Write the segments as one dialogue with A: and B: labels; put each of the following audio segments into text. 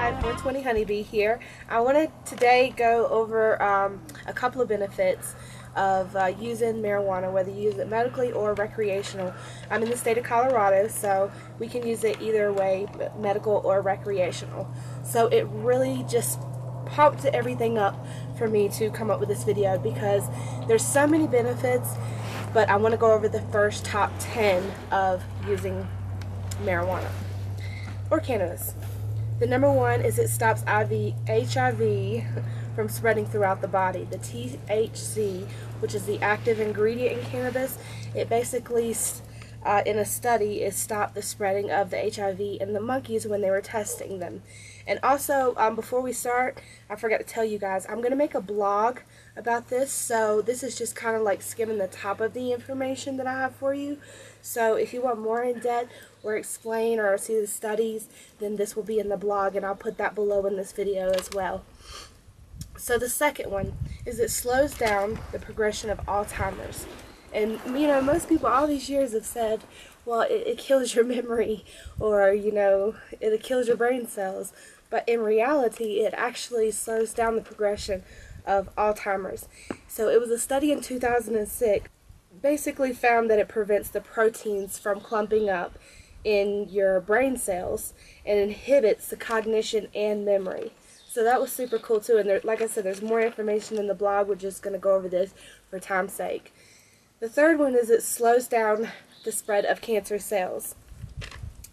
A: Hi, 420 Honeybee here. I want to today go over a couple of benefits of using marijuana, whether you use it medically or recreational. I'm in the state of Colorado, so we can use it either way, medical or recreational. So it really just popped everything up for me to come up with this video because there's so many benefits, but I want to go over the first top 10 of using marijuana or cannabis. The number one is it stops HIV from spreading throughout the body. The THC, which is the active ingredient in cannabis, it basically, in a study, it stopped the spreading of the HIV in the monkeys when they were testing them. And also, before we start, I forgot to tell you guys, I'm going to make a blog about this, so this is just kind of like skimming the top of the information that I have for you. So if you want more in depth or explain or see the studies, then this will be in the blog, and I'll put that below in this video as well. So the second one is it slows down the progression of Alzheimer's. And, you know, most people all these years have said, well, it kills your memory, or, you know, it kills your brain cells. But in reality, it actually slows down the progression of Alzheimer's. So it was a study in 2006, basically found that it prevents the proteins from clumping up in your brain cells and inhibits the cognition and memory. So that was super cool too. And there, like I said, there's more information in the blog. We're just going to go over this for time's sake. The third one is it slows down the spread of cancer cells.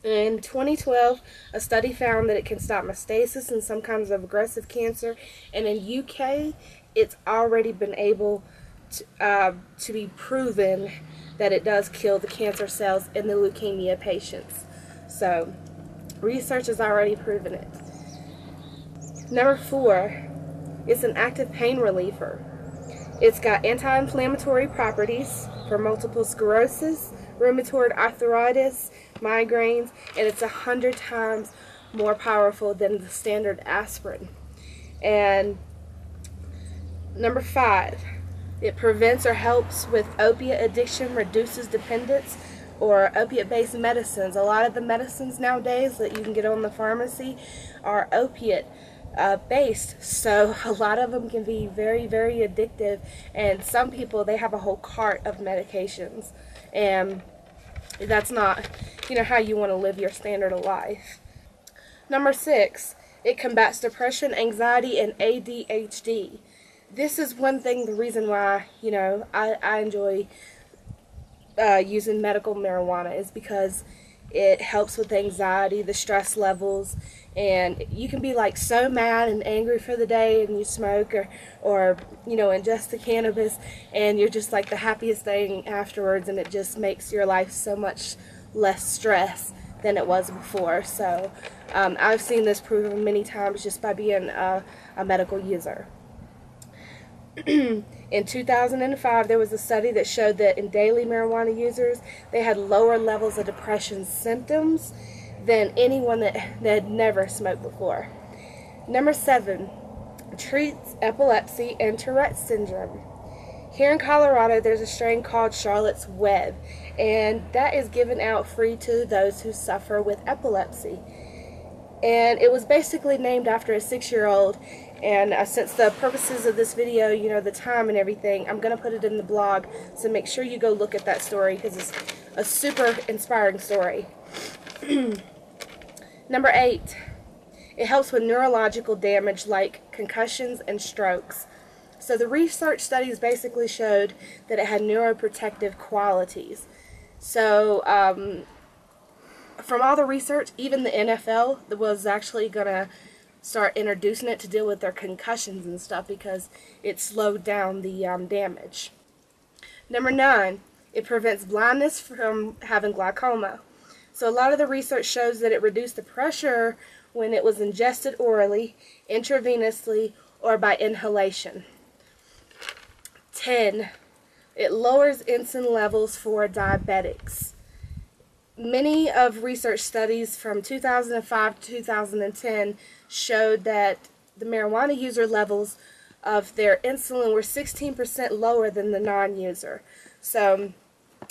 A: In 2012, a study found that it can stop metastasis and some kinds of aggressive cancer, and in UK, it's already been able to be proven that it does kill the cancer cells in the leukemia patients. So, research has already proven it. Number 4, it's an active pain reliever. It's got anti-inflammatory properties for multiple sclerosis, rheumatoid arthritis, migraines, and it's 100 times more powerful than the standard aspirin. And number 5, it prevents or helps with opiate addiction, reduces dependence, or opiate-based medicines. A lot of the medicines nowadays that you can get on the pharmacy are opiate based, so a lot of them can be very, very addictive, and some people, they have a whole cart of medications, and that's not, you know, how you want to live your standard of life. Number 6, it combats depression, anxiety, and ADHD. This is one thing, the reason why, you know, I enjoy using medical marijuana is because it helps with anxiety, the stress levels, and you can be like so mad and angry for the day and you smoke or you know, ingest the cannabis, and you're just like the happiest thing afterwards, and it just makes your life so much less stress than it was before. So I've seen this proven many times just by being a medical user. In 2005, there was a study that showed that in daily marijuana users, they had lower levels of depression symptoms than anyone that had never smoked before. Number 7, treats epilepsy and Tourette syndrome. Here in Colorado, there's a strain called Charlotte's Web, and that is given out free to those who suffer with epilepsy. And it was basically named after a 6-year-old. And since the purposes of this video, you know, the time and everything, I'm going to put it in the blog, so make sure you go look at that story because it's a super inspiring story. Number 8, it helps with neurological damage like concussions and strokes. So the research studies basically showed that it had neuroprotective qualities. So from all the research, even the NFL was actually going to start introducing it to deal with their concussions and stuff because it slowed down the damage. Number 9, it prevents blindness from having glaucoma. So a lot of the research shows that it reduced the pressure when it was ingested orally, intravenously, or by inhalation. 10, it lowers insulin levels for diabetics. Many of research studies from 2005 to 2010 showed that the marijuana user levels of their insulin were 16% lower than the non-user. So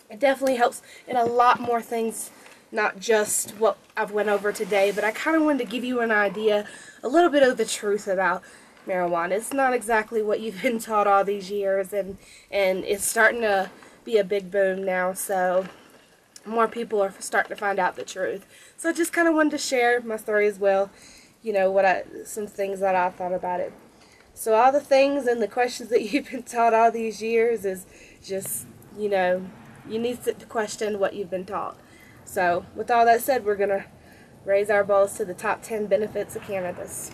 A: it definitely helps in a lot more things not just what I've went over today, but I kind of wanted to give you an idea, a little bit of the truth about marijuana. It's not exactly what you've been taught all these years, and it's starting to be a big boom now, so more people are starting to find out the truth. So I just kind of wanted to share my story as well, you know, some things that I thought about it. So all the things and the questions that you've been taught all these years is just, you know, you need to question what you've been taught. So with all that said, we're going to raise our bowls to the top 10 benefits of cannabis.